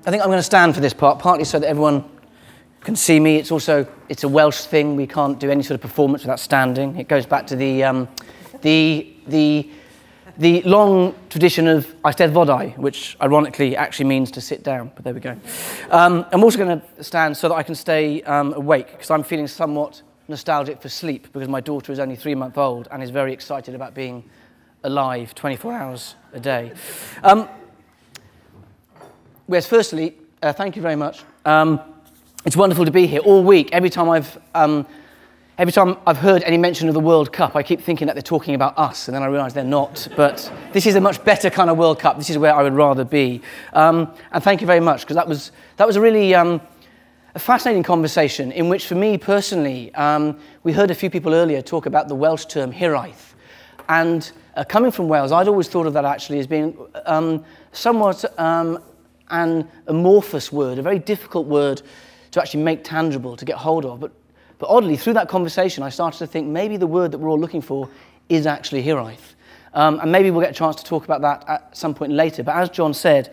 I think I'm going to stand for this part, partly so that everyone can see me. It's also, it's a Welsh thing. We can't do any sort of performance without standing. It goes back to the long tradition of Eisteddfodau, which ironically actually means to sit down, but there we go. I'm also going to stand so that I can stay awake, because I'm feeling somewhat nostalgic for sleep, because my daughter is only 3 months old and is very excited about being alive 24 hours a day. Whereas firstly, thank you very much. It's wonderful to be here all week. Every time I've heard any mention of the World Cup, I keep thinking that they're talking about us, and then I realise they're not. But this is a much better kind of World Cup. This is where I would rather be. And thank you very much, because that was a really a fascinating conversation in which, for me personally, we heard a few people earlier talk about the Welsh term hiraeth. And coming from Wales, I'd always thought of that actually as being somewhat an amorphous word, a very difficult word to actually make tangible, to get hold of. But oddly, through that conversation, I started to think maybe the word that we're all looking for is actually hiraeth. And maybe we'll get a chance to talk about that at some point later. But as John said,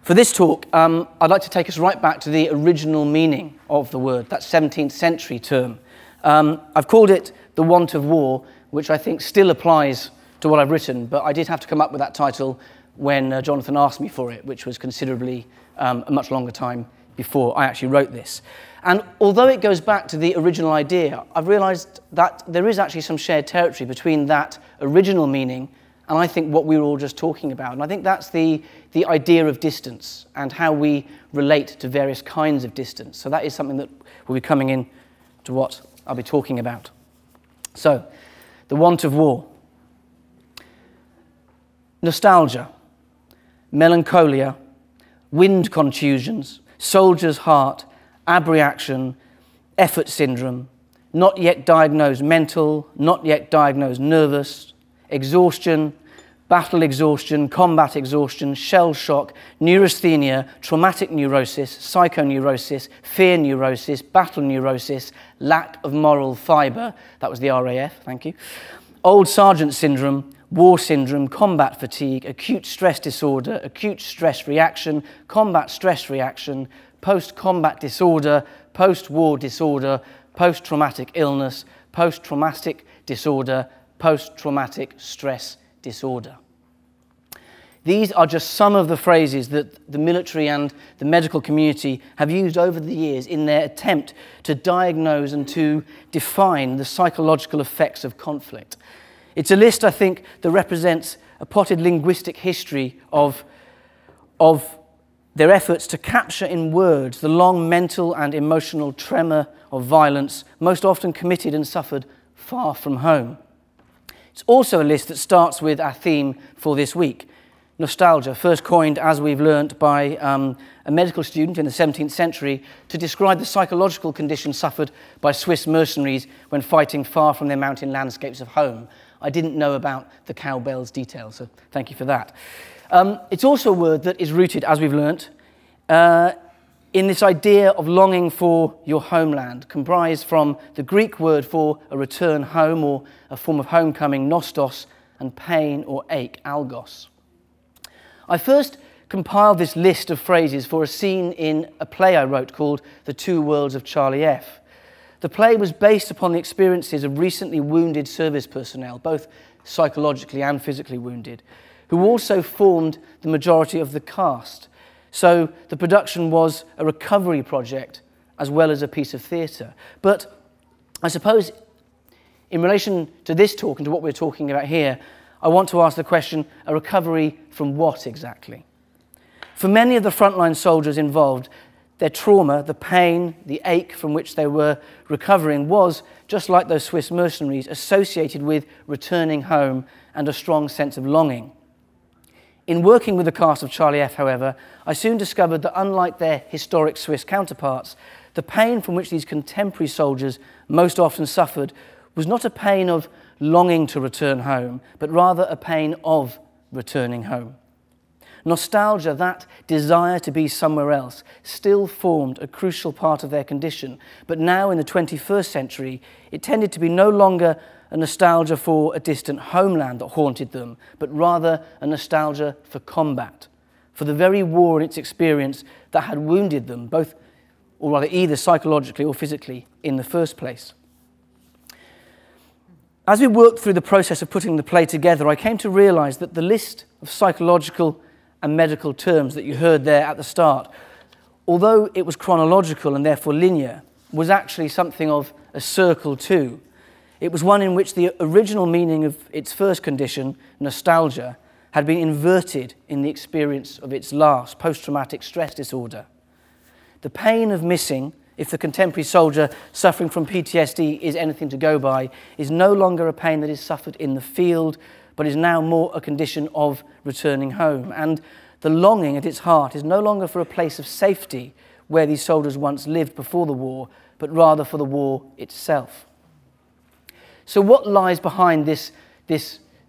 for this talk, I'd like to take us right back to the original meaning of the word, that 17th century term. I've called it the want of war, which I think still applies to what I've written, but I did have to come up with that title when Jonathan asked me for it, which was considerably a much longer time before I actually wrote this. And although it goes back to the original idea, I've realised that there is actually some shared territory between that original meaning and I think what we were all just talking about. And I think that's the idea of distance and how we relate to various kinds of distance. So that is something that will be coming in to what I'll be talking about. So, the want of war. Nostalgia, melancholia, wind contusions, soldier's heart, abreaction, effort syndrome, not yet diagnosed mental, not yet diagnosed nervous, exhaustion, battle exhaustion, combat exhaustion, shell shock, neurasthenia, traumatic neurosis, psychoneurosis, fear neurosis, battle neurosis, lack of moral fibre, that was the RAF, thank you, old sergeant syndrome, war syndrome, combat fatigue, acute stress disorder, acute stress reaction, combat stress reaction, post-combat disorder, post-war disorder, post-traumatic illness, post-traumatic disorder, post-traumatic stress disorder. These are just some of the phrases that the military and the medical community have used over the years in their attempt to diagnose and to define the psychological effects of conflict. It's a list, I think, that represents a potted linguistic history of their efforts to capture in words the long mental and emotional tremor of violence, most often committed and suffered far from home. It's also a list that starts with our theme for this week, nostalgia, first coined, as we've learnt, by a medical student in the 17th century to describe the psychological conditions suffered by Swiss mercenaries when fighting far from their mountain landscapes of home. I didn't know about the cowbell's details, so thank you for that. It's also a word that is rooted, as we've learnt, in this idea of longing for your homeland, comprised from the Greek word for a return home or a form of homecoming, nostos, and pain or ache, algos. I first compiled this list of phrases for a scene in a play I wrote called The Two Worlds of Charlie F. The play was based upon the experiences of recently wounded service personnel, both psychologically and physically wounded, who also formed the majority of the cast. So the production was a recovery project as well as a piece of theatre. But I suppose in relation to this talk and to what we're talking about here, I want to ask the question, a recovery from what exactly? For many of the frontline soldiers involved, their trauma, the pain, the ache from which they were recovering was, just like those Swiss mercenaries, associated with returning home and a strong sense of longing. In working with the cast of Charlie F, however, I soon discovered that unlike their historic Swiss counterparts, the pain from which these contemporary soldiers most often suffered was not a pain of longing to return home, but rather a pain of returning home. Nostalgia, that desire to be somewhere else, still formed a crucial part of their condition, but now in the 21st century, it tended to be no longer a nostalgia for a distant homeland that haunted them, but rather a nostalgia for combat, for the very war and its experience that had wounded them, both, or rather either psychologically or physically, in the first place. As we worked through the process of putting the play together, I came to realise that the list of psychological and medical terms that you heard there at the start, although it was chronological and therefore linear, was actually something of a circle too. It was one in which the original meaning of its first condition, nostalgia, had been inverted in the experience of its last, post-traumatic stress disorder. The pain of missing, if the contemporary soldier suffering from PTSD is anything to go by, is no longer a pain that is suffered in the field, but is now more a condition of returning home. And the longing at its heart is no longer for a place of safety where these soldiers once lived before the war, but rather for the war itself. So what lies behind this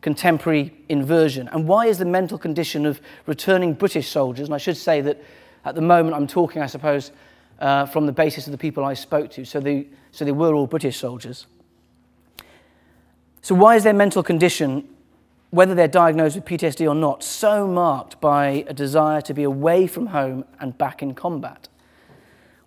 contemporary inversion? And why is the mental condition of returning British soldiers, and I should say that at the moment I'm talking, I suppose, from the basis of the people I spoke to, so they were all British soldiers. So why is their mental condition, whether they're diagnosed with PTSD or not, so marked by a desire to be away from home and back in combat?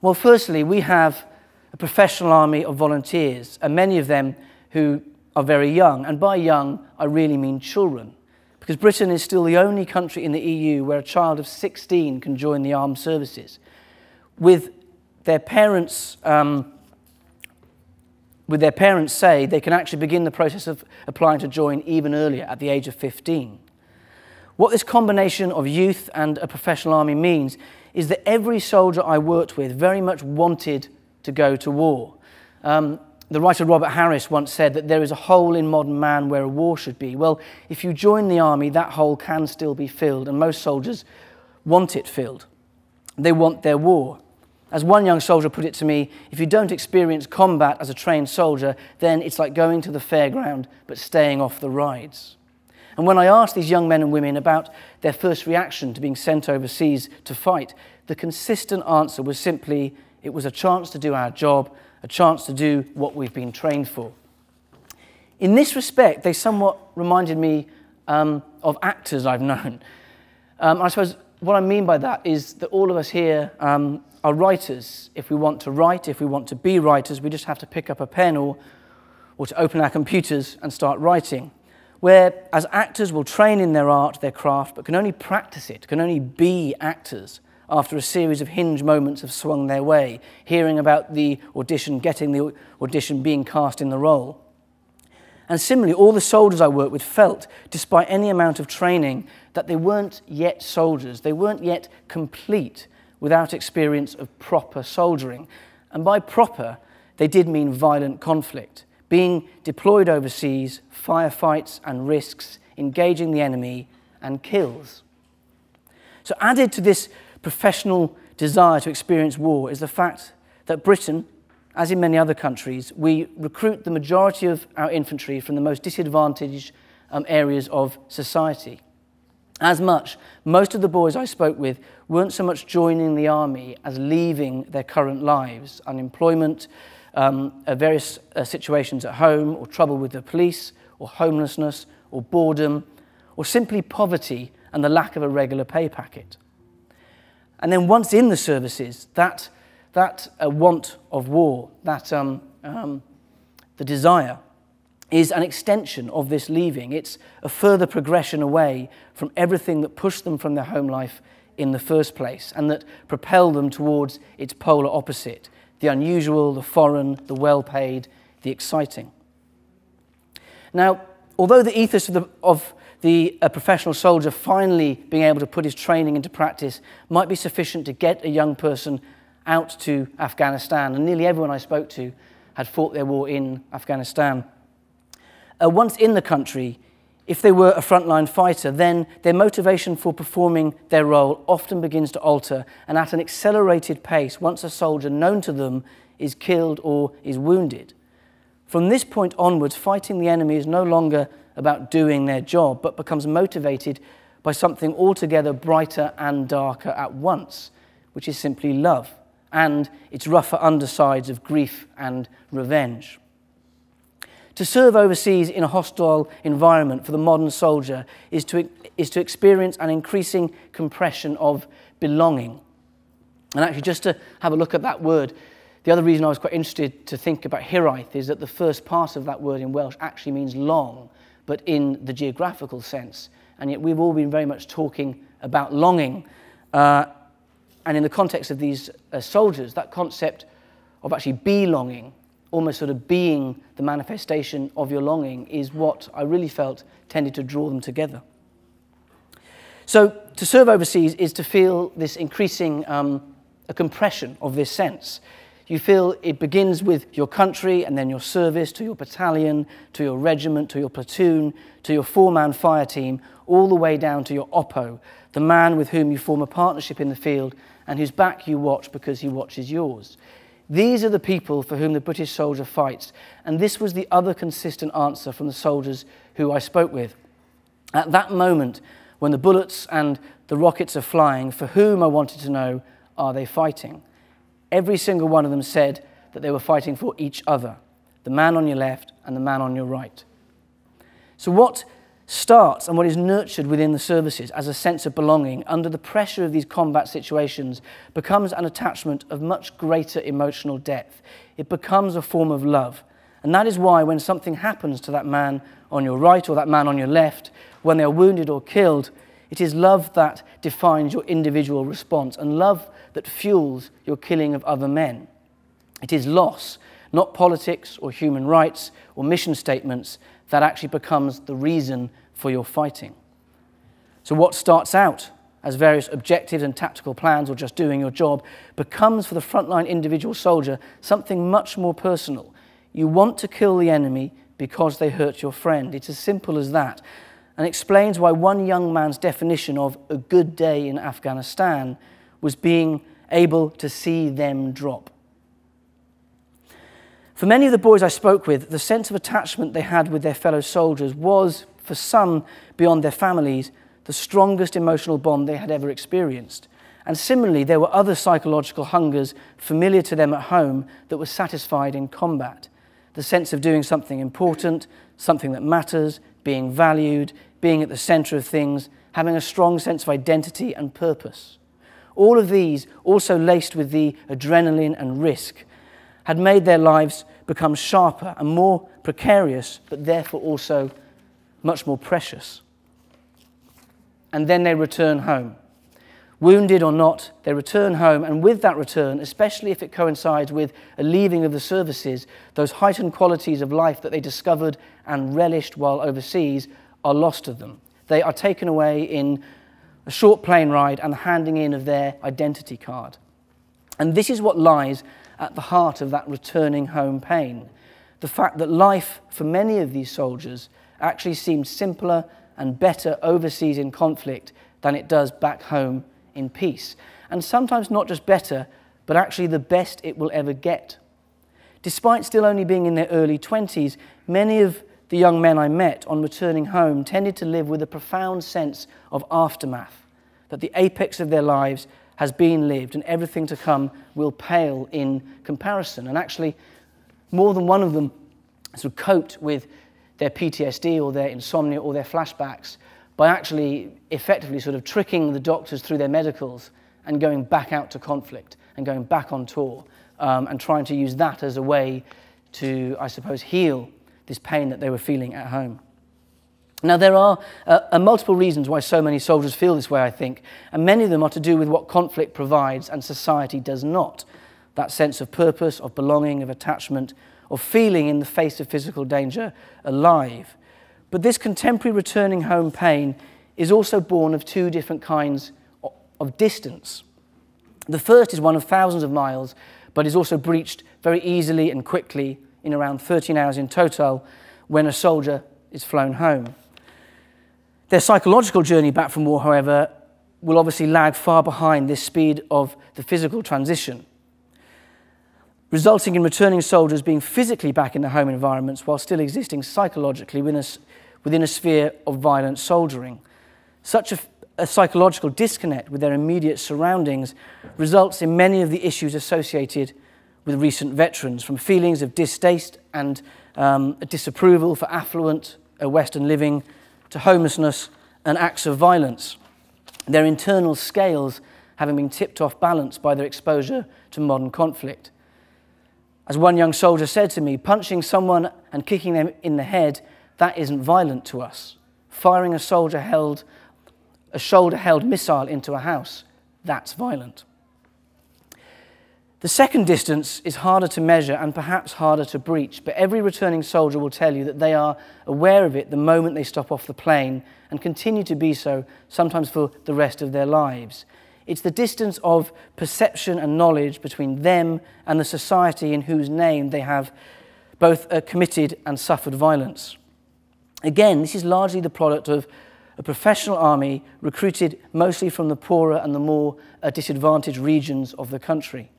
Well, firstly, we have a professional army of volunteers, and many of them who are very young, and by young I really mean children, because Britain is still the only country in the EU where a child of 16 can join the armed services. With their parents say they can actually begin the process of applying to join even earlier, at the age of 15. What this combination of youth and a professional army means is that every soldier I worked with very much wanted to go to war. The writer Robert Harris once said that there is a hole in modern man where a war should be. Well, if you join the army, that hole can still be filled, and most soldiers want it filled. They want their war. As one young soldier put it to me, if you don't experience combat as a trained soldier, then it's like going to the fairground but staying off the rides. And when I asked these young men and women about their first reaction to being sent overseas to fight, the consistent answer was simply, it was a chance to do our job, a chance to do what we've been trained for. In this respect, they somewhat reminded me of actors I've known. I suppose what I mean by that is that all of us here are writers. If we want to write, if we want to be writers, we just have to pick up a pen or to open our computers and start writing. Whereas actors will train in their art, their craft, but can only practice it, can only be actors after a series of hinge moments have swung their way, hearing about the audition, getting the audition, being cast in the role. And similarly, all the soldiers I worked with felt, despite any amount of training, that they weren't yet soldiers, they weren't yet complete without experience of proper soldiering. And by proper, they did mean violent conflict, being deployed overseas, firefights and risks, engaging the enemy, and kills. So added to this professional desire to experience war is the fact that Britain, as in many other countries, we recruit the majority of our infantry from the most disadvantaged areas of society. As much, most of the boys I spoke with weren't so much joining the army as leaving their current lives, unemployment, various situations at home, or trouble with the police, or homelessness, or boredom, or simply poverty and the lack of a regular pay packet. And then once in the services, that want of war, the desire, is an extension of this leaving. It's a further progression away from everything that pushed them from their home life in the first place and that propelled them towards its polar opposite, the unusual, the foreign, the well-paid, the exciting. Now, although the ethos of a professional soldier finally being able to put his training into practice might be sufficient to get a young person out to Afghanistan, and nearly everyone I spoke to had fought their war in Afghanistan. Once in the country, if they were a frontline fighter, then their motivation for performing their role often begins to alter, and at an accelerated pace once a soldier known to them is killed or is wounded. From this point onwards, fighting the enemy is no longer about doing their job, but becomes motivated by something altogether brighter and darker at once, which is simply love, and its rougher undersides of grief and revenge. To serve overseas in a hostile environment for the modern soldier is to experience an increasing compression of belonging. And actually, just to have a look at that word, the other reason I was quite interested to think about hiraeth is that the first part of that word in Welsh actually means long, but in the geographical sense. And yet we've all been very much talking about longing. And in the context of these soldiers, that concept of actually belonging, almost sort of being the manifestation of your longing, is what I really felt tended to draw them together. So to serve overseas is to feel this increasing a compression of this sense. You feel it begins with your country and then your service, to your battalion, to your regiment, to your platoon, to your four-man fire team, all the way down to your oppo, the man with whom you form a partnership in the field and whose back you watch because he watches yours. These are the people for whom the British soldier fights, and this was the other consistent answer from the soldiers who I spoke with. At that moment, when the bullets and the rockets are flying, for whom, I wanted to know, are they fighting? Every single one of them said that they were fighting for each other, the man on your left and the man on your right. So what starts and what is nurtured within the services as a sense of belonging under the pressure of these combat situations becomes an attachment of much greater emotional depth. It becomes a form of love. And that is why when something happens to that man on your right or that man on your left, when they are wounded or killed, it is love that defines your individual response and love that fuels your killing of other men. It is loss, not politics or human rights or mission statements, that actually becomes the reason for your fighting. So what starts out as various objectives and tactical plans or just doing your job becomes for the frontline individual soldier something much more personal. You want to kill the enemy because they hurt your friend. It's as simple as that, and explains why one young man's definition of a good day in Afghanistan was being able to see them drop. For many of the boys I spoke with, the sense of attachment they had with their fellow soldiers was, for some, beyond their families, the strongest emotional bond they had ever experienced. And similarly, there were other psychological hungers familiar to them at home that were satisfied in combat. The sense of doing something important, something that matters, being valued, being at the center of things, having a strong sense of identity and purpose. All of these, also laced with the adrenaline and risk, had made their lives become sharper and more precarious, but therefore also much more precious. And then they return home. Wounded or not, they return home, and with that return, especially if it coincides with a leaving of the services, those heightened qualities of life that they discovered and relished while overseas are lost to them. They are taken away in a short plane ride and the handing in of their identity card. And this is what lies at the heart of that returning home pain. The fact that life for many of these soldiers actually seemed simpler and better overseas in conflict than it does back home in peace. And sometimes not just better, but actually the best it will ever get. Despite still only being in their early 20s, many of the young men I met on returning home tended to live with a profound sense of aftermath, that the apex of their lives has been lived and everything to come will pale in comparison. And actually, more than one of them sort of coped with their PTSD or their insomnia or their flashbacks by actually effectively sort of tricking the doctors through their medicals and going back out to conflict and going back on tour and trying to use that as a way to, I suppose, heal this pain that they were feeling at home. Now, there are multiple reasons why so many soldiers feel this way, I think, and many of them are to do with what conflict provides and society does not. That sense of purpose, of belonging, of attachment, of feeling in the face of physical danger alive. But this contemporary returning home pain is also born of two different kinds of distance. The first is one of thousands of miles, but is also breached very easily and quickly in around 13 hours in total when a soldier is flown home. Their psychological journey back from war, however, will obviously lag far behind this speed of the physical transition, resulting in returning soldiers being physically back in their home environments while still existing psychologically within a sphere of violent soldiering. Such a psychological disconnect with their immediate surroundings results in many of the issues associated with recent veterans, from feelings of distaste and disapproval for affluent Western living to homelessness and acts of violence, their internal scales having been tipped off balance by their exposure to modern conflict. As one young soldier said to me, punching someone and kicking them in the head, that isn't violent to us. Firing a shoulder-held missile into a house, that's violent. The second distance is harder to measure and perhaps harder to breach, but every returning soldier will tell you that they are aware of it the moment they stop off the plane and continue to be so, sometimes for the rest of their lives. It's the distance of perception and knowledge between them and the society in whose name they have both committed and suffered violence. Again, this is largely the product of a professional army recruited mostly from the poorer and the more disadvantaged regions of the country.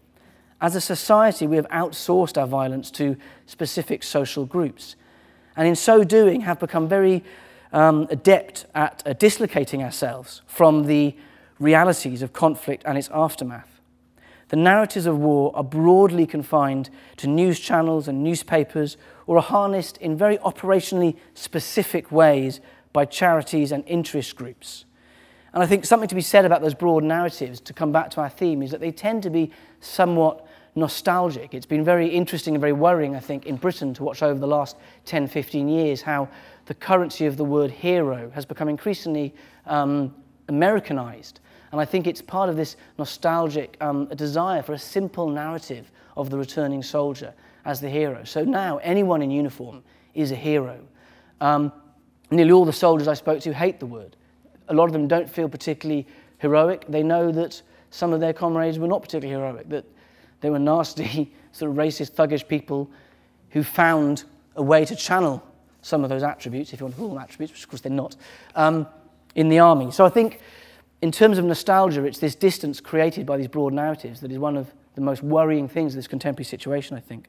As a society, we have outsourced our violence to specific social groups, and in so doing have become very adept at dislocating ourselves from the realities of conflict and its aftermath. The narratives of war are broadly confined to news channels and newspapers, or are harnessed in very operationally specific ways by charities and interest groups. And I think something to be said about those broad narratives, to come back to our theme, is that they tend to be somewhat nostalgic. It's been very interesting and very worrying, I think, in Britain to watch over the last 10, 15 years how the currency of the word hero has become increasingly Americanized. And I think it's part of this nostalgic desire for a simple narrative of the returning soldier as the hero. So now anyone in uniform is a hero. Nearly all the soldiers I spoke to hate the word. A lot of them don't feel particularly heroic. They know that some of their comrades were not particularly heroic, that they were nasty, sort of racist, thuggish people who found a way to channel some of those attributes, if you want to call them attributes, which of course they're not, in the army. So I think in terms of nostalgia, it's this distance created by these broad narratives that is one of the most worrying things of this contemporary situation, I think.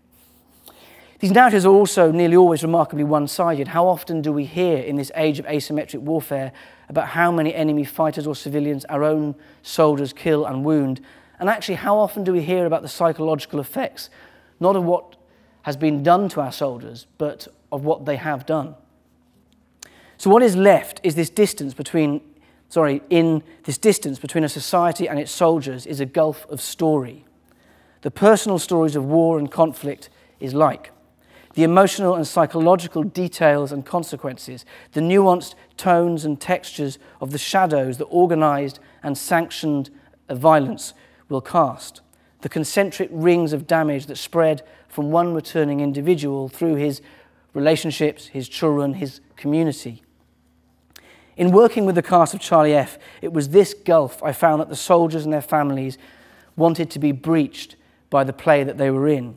These narratives are also nearly always remarkably one-sided. How often do we hear in this age of asymmetric warfare about how many enemy fighters or civilians our own soldiers kill and wound? And actually, how often do we hear about the psychological effects, not of what has been done to our soldiers, but of what they have done? So what is left is this distance between, in this distance between a society and its soldiers is a gulf of story. The personal stories of war and conflict is like. The emotional and psychological details and consequences, the nuanced tones and textures of the shadows that organized and sanctioned violence will cast, the concentric rings of damage that spread from one returning individual through his relationships, his children, his community. In working with the cast of Charlie F., it was this gulf I found that the soldiers and their families wanted to be breached by the play that they were in.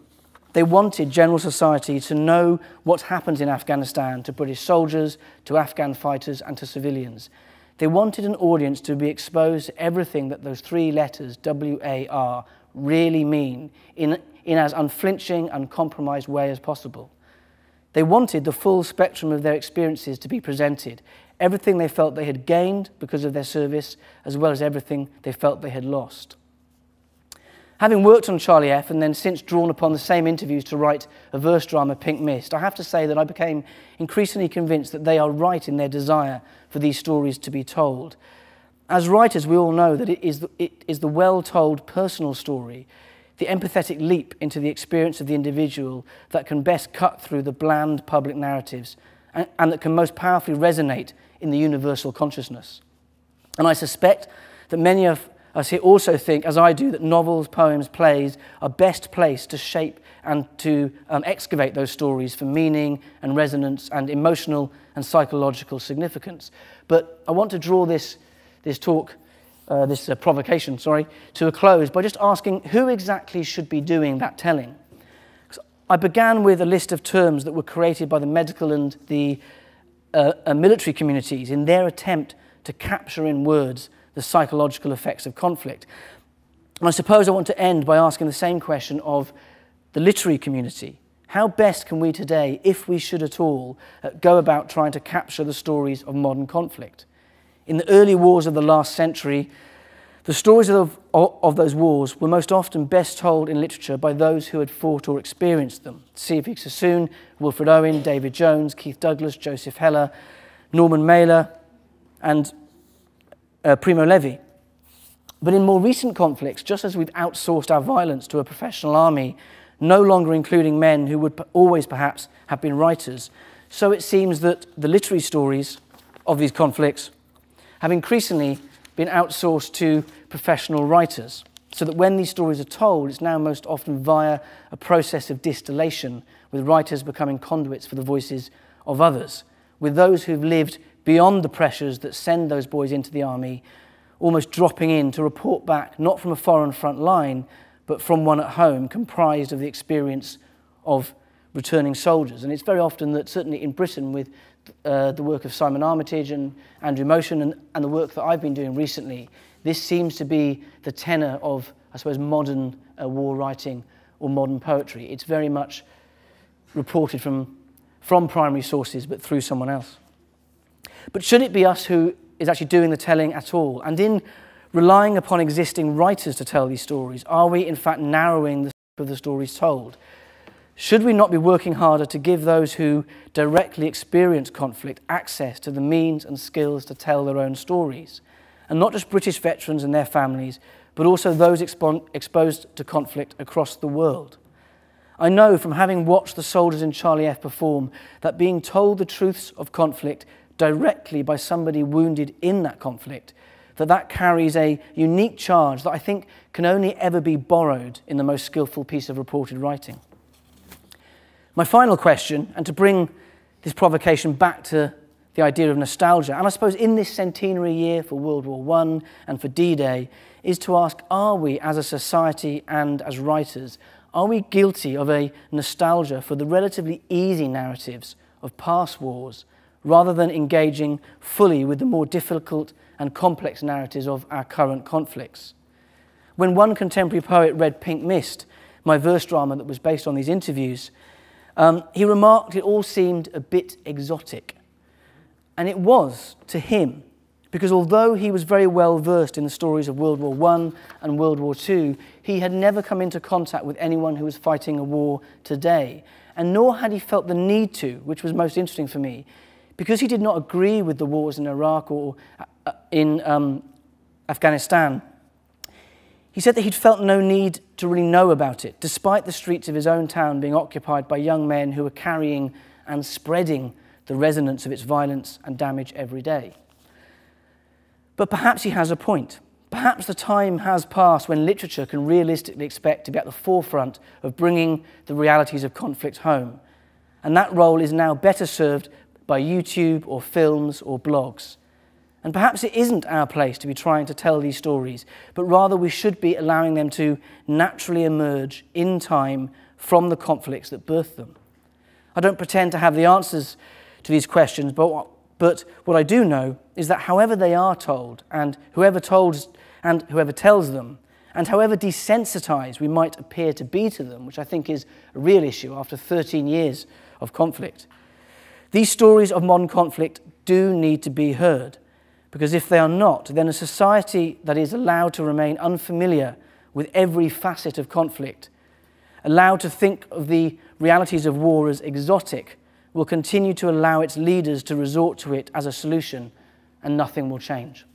They wanted general society to know what happens in Afghanistan to British soldiers, to Afghan fighters, and to civilians. They wanted an audience to be exposed to everything that those three letters, W-A-R, really mean in as unflinching, uncompromised way as possible. They wanted the full spectrum of their experiences to be presented, everything they felt they had gained because of their service, as well as everything they felt they had lost. Having worked on Charlie F. and then since drawn upon the same interviews to write a verse drama, Pink Mist, I have to say that I became increasingly convinced that they are right in their desire for these stories to be told. As writers, we all know that it is the well-told personal story, the empathetic leap into the experience of the individual that can best cut through the bland public narratives and that can most powerfully resonate in the universal consciousness. And I suspect that many of us here also think, as I do, that novels, poems, plays are best placed to shape and to excavate those stories for meaning and resonance and emotional and psychological significance. But I want to draw this provocation, to a close by just asking who exactly should be doing that telling. I began with a list of terms that were created by the medical and the military communities in their attempt to capture in words the psychological effects of conflict. And I suppose I want to end by asking the same question of the literary community. How best can we today, if we should at all, go about trying to capture the stories of modern conflict? In the early wars of the last century, The stories of those wars were most often best told in literature by those who had fought or experienced them. C.V. Sassoon, Wilfred Owen, David Jones, Keith Douglas, Joseph Heller, Norman Mailer, and Primo Levi. But in more recent conflicts, just as we've outsourced our violence to a professional army, no longer including men who would always perhaps have been writers, so it seems that the literary stories of these conflicts have increasingly been outsourced to professional writers, so that when these stories are told, it's now most often via a process of distillation, with writers becoming conduits for the voices of others, with those who've lived beyond the pressures that send those boys into the army, almost dropping in to report back, not from a foreign front line, but from one at home, comprised of the experience of returning soldiers. And it's very often that, certainly in Britain, with the work of Simon Armitage and Andrew Motion and the work that I've been doing recently, this seems to be the tenor of, I suppose, modern war writing or modern poetry. It's very much reported from primary sources, but through someone else. But should it be us who is actually doing the telling at all? And in relying upon existing writers to tell these stories, are we in fact narrowing the scope of the stories told? Should we not be working harder to give those who directly experience conflict access to the means and skills to tell their own stories? And not just British veterans and their families, but also those exposed to conflict across the world. I know from having watched the soldiers in Charlie F perform that being told the truths of conflict directly by somebody wounded in that conflict, that carries a unique charge that I think can only ever be borrowed in the most skillful piece of reported writing. My final question, and to bring this provocation back to the idea of nostalgia, and I suppose in this centenary year for World War I and for D-Day, is to ask, are we as a society and as writers, are we guilty of a nostalgia for the relatively easy narratives of past wars, rather than engaging fully with the more difficult and complex narratives of our current conflicts? When one contemporary poet read Pink Mist, my verse drama that was based on these interviews, he remarked it all seemed a bit exotic. And it was to him, because although he was very well versed in the stories of World War I and World War II, he had never come into contact with anyone who was fighting a war today. And nor had he felt the need to, which was most interesting for me, because he did not agree with the wars in Iraq or in Afghanistan. He said that he'd felt no need to really know about it, despite the streets of his own town being occupied by young men who were carrying and spreading the resonance of its violence and damage every day. But perhaps he has a point. Perhaps the time has passed when literature can realistically expect to be at the forefront of bringing the realities of conflict home. And that role is now better served by YouTube or films or blogs. And perhaps it isn't our place to be trying to tell these stories, but rather we should be allowing them to naturally emerge in time from the conflicts that birthed them. I don't pretend to have the answers to these questions, but what I do know is that however they are told, and whoever tells them, and however desensitized we might appear to be to them, which I think is a real issue after 13 years of conflict, these stories of modern conflict do need to be heard. Because if they are not, then a society that is allowed to remain unfamiliar with every facet of conflict, allowed to think of the realities of war as exotic, will continue to allow its leaders to resort to it as a solution, and nothing will change.